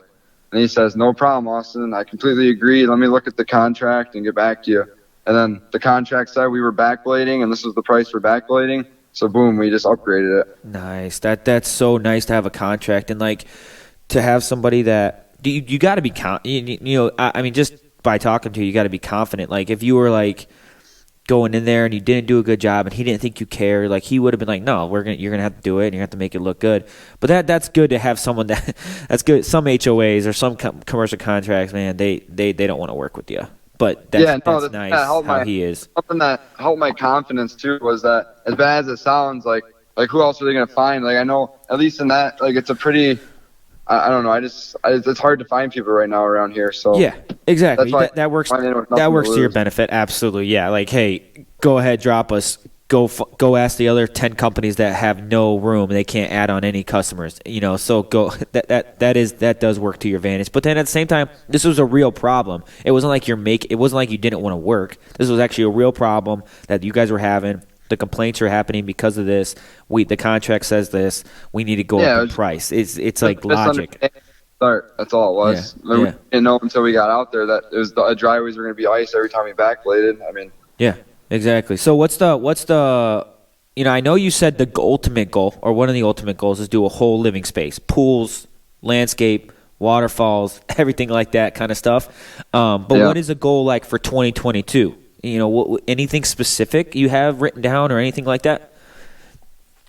And he says, no problem, Austin. I completely agree. Let me look at the contract and get back to you. And then the contract said we were backblading, and this was the price for backblading. So boom, we just upgraded it. Nice. That's so nice to have a contract, and like, to have somebody that you got to be I mean, just by talking to you got to be confident. Like, if you were like going in there and you didn't do a good job and he didn't think you cared, like, he would have been like, no, you're gonna have to do it and you have to make it look good. But that's good to have someone that's good. Some HOAs or some commercial contracts, man, they don't want to work with you. But that's nice how he is. Something that helped my confidence too was that, as bad as it sounds, like who else are they gonna find? Like, I know at least in that, like, it's a pretty, I don't know. It's hard to find people right now around here. So yeah, exactly. That works. That works to your benefit. Absolutely. Yeah. Like, hey, go ahead, drop us. Go ask the other 10 companies that have no room. They can't add on any customers. So go. That does work to your advantage. But then at the same time, this was a real problem. It wasn't like It wasn't like you didn't want to work. This was actually a real problem that you guys were having. The complaints are happening because of this. The contract says this. We need to go up in price. It's like logic. start. That's all it was. We didn't know until we got out there that it was the driveways were going to be ice every time we backbladed. I mean. Yeah, exactly. So what's the I know you said the ultimate goal, or one of the ultimate goals, is do a whole living space, pools, landscape, waterfalls, everything like that kind of stuff. But what is a goal like for 2022? Anything specific you have written down or anything like that?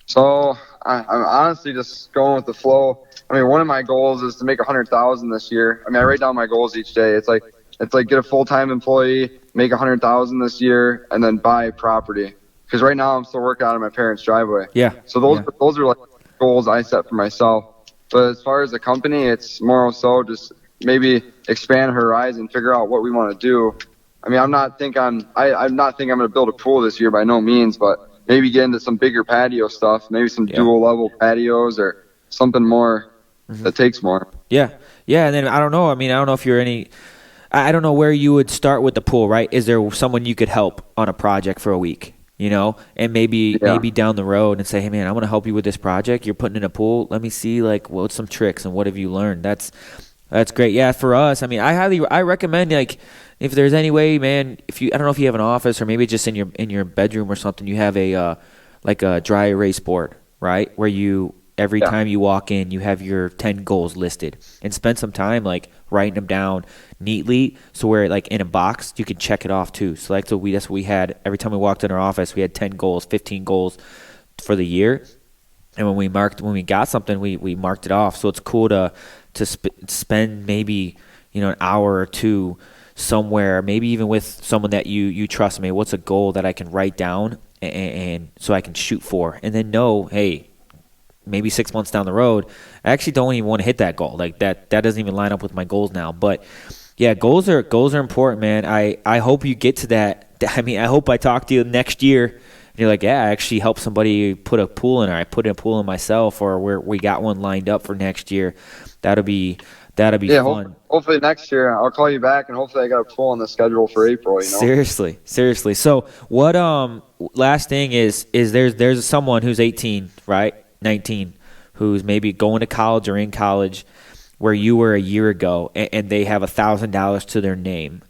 So I'm honestly just going with the flow. I mean, one of my goals is to make 100,000 this year. I mean, I write down my goals each day. It's like get a full-time employee, make 100,000 this year, and then buy property. Because right now I'm still working out of my parents' driveway. Yeah. So those are like goals I set for myself. But as far as the company, it's more so just maybe expand horizon, figure out what we want to do. I mean, I'm not thinking I'm going to build a pool this year by no means, but maybe get into some bigger patio stuff, maybe some dual level patios or something more that takes more. Yeah. Yeah. And then I don't know. I mean, I don't know if you're I don't know where you would start with the pool, right? Is there someone you could help on a project for a week? And maybe down the road and say, hey man, I want to help you with this project. You're putting in a pool. Let me see what's some tricks and what have you learned? That's great. Yeah. For us, I mean, I recommend if there's any way, man, I don't know if you have an office or maybe just in your bedroom or something, you have a dry erase board, right? Where every time you walk in, you have your 10 goals listed and spend some time writing them down neatly. So where in a box, you can check it off too. So that's what we had every time we walked in our office, we had 10 goals, 15 goals for the year. And when we got something, we marked it off. So it's cool to spend maybe, an hour or two somewhere, maybe even with someone that you trust. I mean, what's a goal that I can write down and so I can shoot for, and then know, hey, maybe 6 months down the road, I actually don't even want to hit that goal. That doesn't even line up with my goals now. But yeah, goals are important, man. I hope you get to that. I mean, I hope I talk to you next year and you're like, yeah, I actually helped somebody put a pool in, or I put in a pool in myself, or we got one lined up for next year. That'll be fun. Hopefully next year I'll call you back, and hopefully I got a pool on the schedule for April. Seriously. So what? Last thing is there's someone who's 18, right? 19, who's maybe going to college or in college where you were a year ago, and they have $1,000 to their name.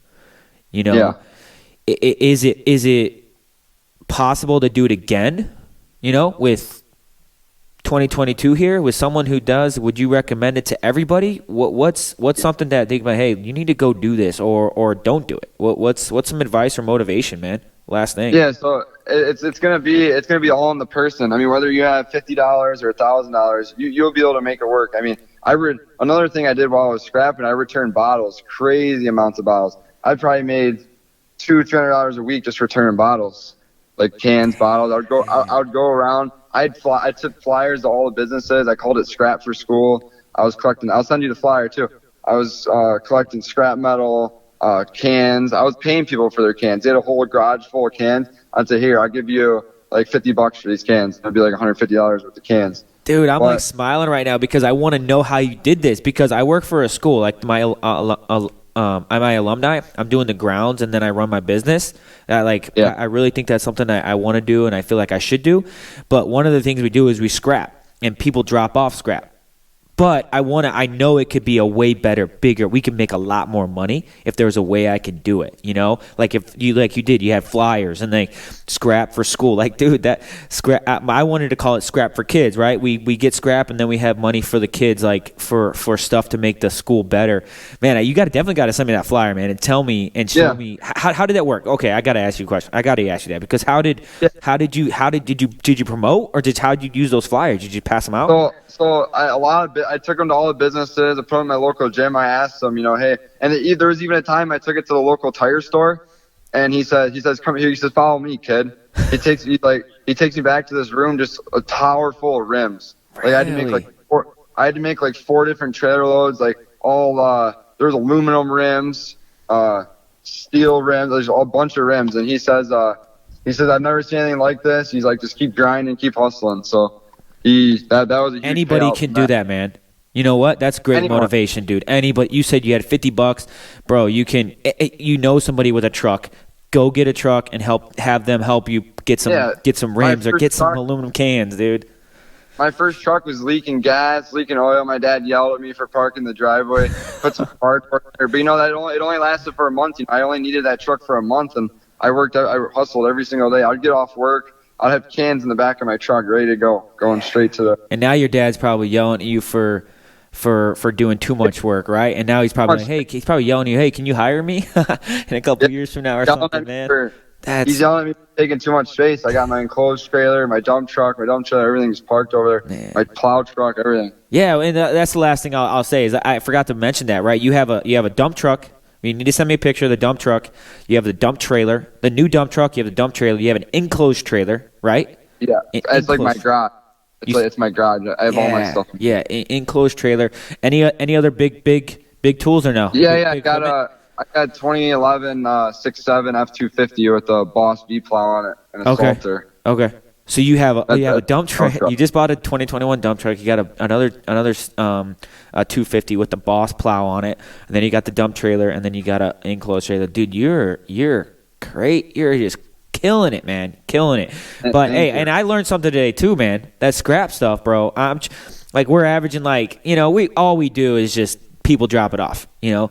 Is it possible to do it again? With 2022 here, with someone who does, would you recommend it to everybody? What's something that they go, hey, you need to go do this, or don't do it? What's some advice or motivation, man? Last thing. Yeah, so it's gonna be all on the person. I mean, whether you have $50 or $1,000, you'll be able to make it work. I mean, another thing I did while I was scrapping, I returned bottles, crazy amounts of bottles. I probably made $200-$300 a week just returning bottles, like cans, bottles. I would go around. I took flyers to all the businesses. I called it Scrap for School. I'll send you the flyer too. I was collecting scrap metal. Cans. I was paying people for their cans. They had a whole garage full of cans. I'd say, here, I'll give you like $50 for these cans. It'd be like $150 worth of cans. Dude, I'm smiling right now because I want to know how you did this, because I work for a school, like my alumni. I'm doing the grounds and then I run my business. I really think that's something I want to do and I feel like I should do. But one of the things we do is we scrap, and people drop off scrap. But I know it could be a way better, bigger. We could make a lot more money if there was a way I could do it, Like if you did, you had flyers and scrap for school. Like, dude, that scrap, I wanted to call it scrap for kids, right? We get scrap and then we have money for the kids, like for stuff to make the school better. Man, you definitely got to send me that flyer, man, and tell me and show me how did that work? Okay, I got to ask you a question. I got to ask you that, because how did you promote, or how did you use those flyers? Did you pass them out? So I took them to all the businesses. I put them in my local gym. I asked them, hey, and there was even a time I took it to the local tire store, and he says, come here. He says, follow me, kid. He takes me back to this room, just a tower full of rims. Like I had to make like four different trailer loads, like all there's aluminum rims, steel rims, there's a bunch of rims. And he says I've never seen anything like this. He's like, just keep grinding, keep hustling. So that was a huge anybody can do that, man. You know what? That's great motivation, dude. Anybody. You said you had $50, bro. You can. Somebody with a truck. Go get a truck and have them help you get some rims or get some aluminum cans, dude. my first truck was leaking gas, leaking oil. My dad yelled at me for parking the driveway. Put some parts there, but that it only lasted for a month. I only needed that truck for a month, and I hustled every single day. I'd get off work, I'd have cans in the back of my truck ready to go, going straight to the. And now your dad's probably yelling at you for doing too much work, right? And now he's probably like, hey, he's probably yelling at you, hey, can you hire me in a couple years from now or something, man? He's yelling at me for taking too much space. I got my enclosed trailer, my dump truck, everything's parked over there. Man. My plow truck, everything. Yeah, and that's the last thing I'll say is I forgot to mention that, right? You have a dump truck. You need to send me a picture of the dump truck. You have the dump trailer, the new dump truck. You have the dump trailer. You have an enclosed trailer, right? Yeah, it's like my garage. It's my garage. I have all my stuff. Yeah, enclosed trailer. Any other big tools or no? Yeah, I got 2011 6.7 F250 with a Boss V plow on it and a Salter. Okay. So you have a dump truck. You just bought a 2021 dump truck. You got another 250 with the Boss plow on it, and then you got the dump trailer, and then you got an enclosed trailer. Dude, you're great. You're just killing it, man. Killing it. But hey, and I learned something today too, man. That scrap stuff, bro. We're averaging we do is just people drop it off, and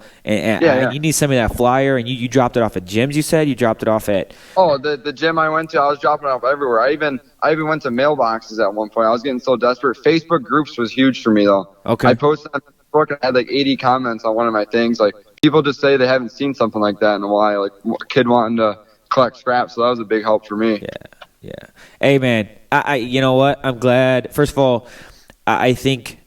you need to send me that flyer, and you dropped it off at gyms. You said you dropped it off at. Oh, the gym I went to, I was dropping it off everywhere. I even went to mailboxes at one point. I was getting so desperate. Facebook groups was huge for me though. Okay. I posted on Facebook and I had 80 comments on one of my things. Like people just say they haven't seen something like that in a while. Like a kid wanting to collect scrap, so that was a big help for me. Yeah. Hey man, I you know what? I'm glad. First of all, I think.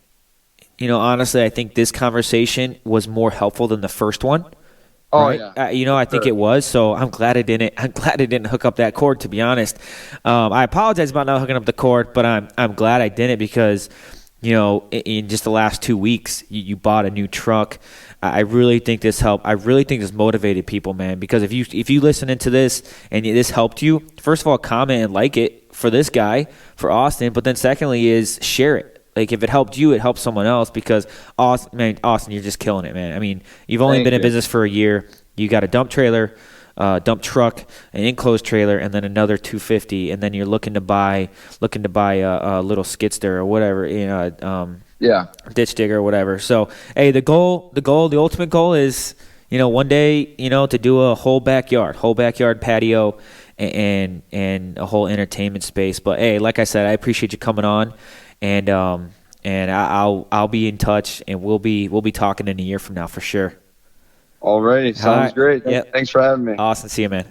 Honestly, I think this conversation was more helpful than the first one. Oh right? Yeah. I think it was. So I'm glad it didn't hook up that cord. To be honest, I apologize about not hooking up the cord, but I'm glad I didn't because, in just the last 2 weeks, you bought a new truck. I really think this helped. I really think this motivated people, man. Because if you listen into this and this helped you, first of all, comment and like it for this guy, for Austin. But then secondly is share it. Like, if it helped you, it helps someone else because, Austin, you're just killing it, man. I mean, you've only been in business for a year. You got a dump trailer, dump truck, an enclosed trailer, and then another 250, and then you're looking to buy a little skidster or whatever, ditch digger or whatever. So, hey, the ultimate goal is, one day, to do a whole backyard patio and a whole entertainment space. But, hey, like I said, I appreciate you coming on. And I'll be in touch, and we'll be talking in a year from now for sure. All right, sounds great. Yep. Thanks for having me. Awesome, see you, man.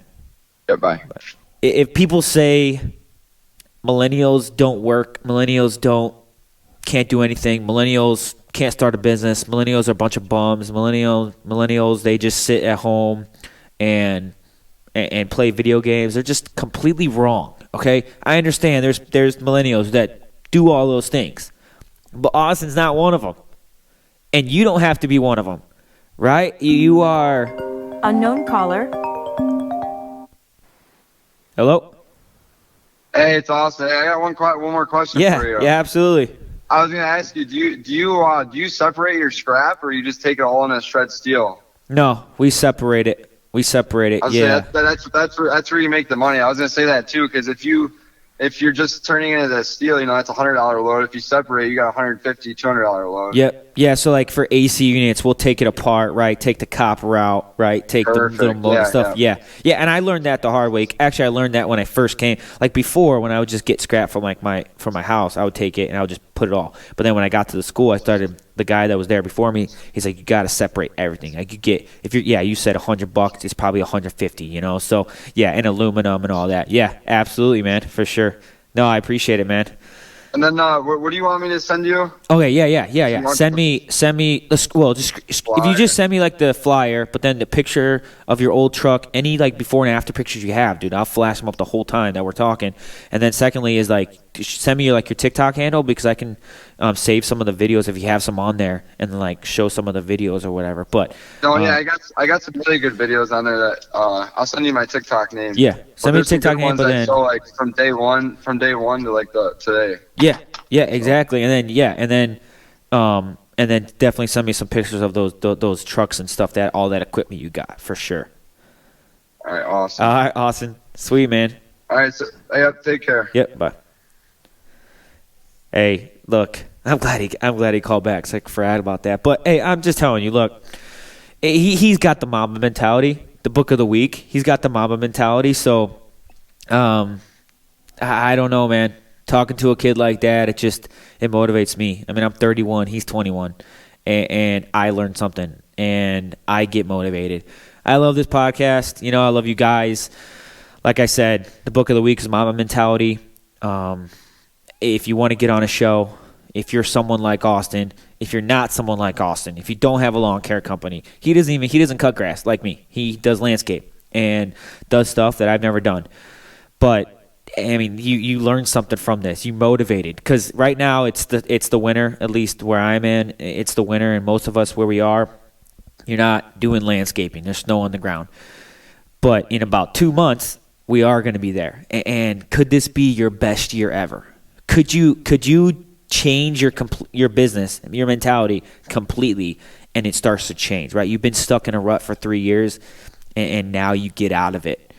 Yeah, bye. If people say millennials don't work, millennials can't do anything, millennials can't start a business, millennials are a bunch of bums, millennials they just sit at home and play video games, they're just completely wrong. Okay, I understand. There's millennials that do all those things. But Austin's not one of them. And you don't have to be one of them. Right? You are... Unknown caller. Hello? Hey, it's Austin. I got one more question for you. Yeah, absolutely. I was going to ask you, do you separate your scrap, or you just take it all in a shred steel? No, we separate it. That's where you make the money. I was going to say that too, because if you're just turning it into steel, that's a $100 load. If you separate, you got a $150, $200 load. Yep. Yeah. So like for AC units, we'll take it apart, right? Take the copper out, right? Take Perfect. The little motor stuff. Yeah. And I learned that the hard way. Actually, I learned that when I first came. Like before, when I would just get scrap from my house, I would take it and I would just put it all. But then when I got to the school, the guy that was there before me, he's like, you got to separate everything. Like you said $100, it's probably 150, So and aluminum and all that. Yeah, absolutely, man, for sure. No, I appreciate it, man. And then what do you want me to send you? Okay, yeah. Send me if you just send me like the flyer, but then the picture of your old truck, any like before and after pictures you have, dude, I'll flash them up the whole time that we're talking. And then secondly is like send me like your TikTok handle because I can save some of the videos if you have some on there and then like show some of the videos or whatever. But I got some really good videos on there that I'll send you my TikTok name. Yeah, send me a TikTok name, but then show like from day one to like today. Yeah, exactly. And then definitely send me some pictures of those trucks and stuff, all that equipment you got for sure. All right, awesome. All right, awesome. Sweet, man. All right, so take care. Yep, bye. Hey, look, I'm glad he called back. So I forgot about that. But hey, I'm just telling you, look, he's got the Mamba mentality. The book of the week, he's got the Mamba mentality. So, I don't know, man. Talking to a kid like that, it motivates me. I mean, I'm 31, he's 21, and I learned something, and I get motivated. I love this podcast. I love you guys. Like I said, the book of the week is Mamba Mentality. If you want to get on a show, if you're someone like Austin, if you're not someone like Austin, if you don't have a lawn care company, he doesn't cut grass like me. He does landscape and does stuff that I've never done. But I mean, you learn something from this. You motivated, because right now it's the winter. At least where I'm in, it's the winter, and most of us where we are, you're not doing landscaping. There's snow on the ground. But in about 2 months, we are going to be there. And could this be your best year ever? Could you change your business, your mentality completely, and it starts to change? Right? You've been stuck in a rut for 3 years, and now you get out of it.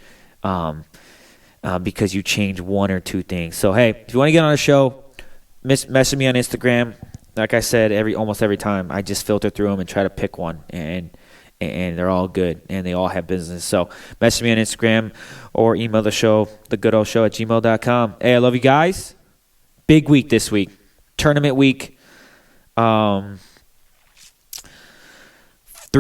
Because you change one or two things. So, hey, if you want to get on a show, message me on Instagram. Like I said, almost every time, I just filter through them and try to pick one, and they're all good, and they all have business. So, message me on Instagram or email the show, thegoodoldShow@gmail.com. Hey, I love you guys. Big week this week. Tournament week. 3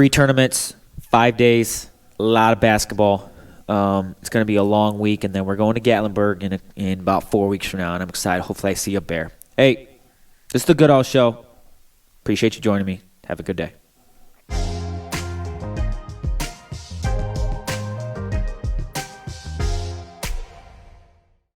tournaments, 5 days, a lot of basketball. It's going to be a long week, and then we're going to Gatlinburg in about 4 weeks from now, and I'm excited. Hopefully I see you up there. Hey, this is the Good Old Show. Appreciate you joining me. Have a good day.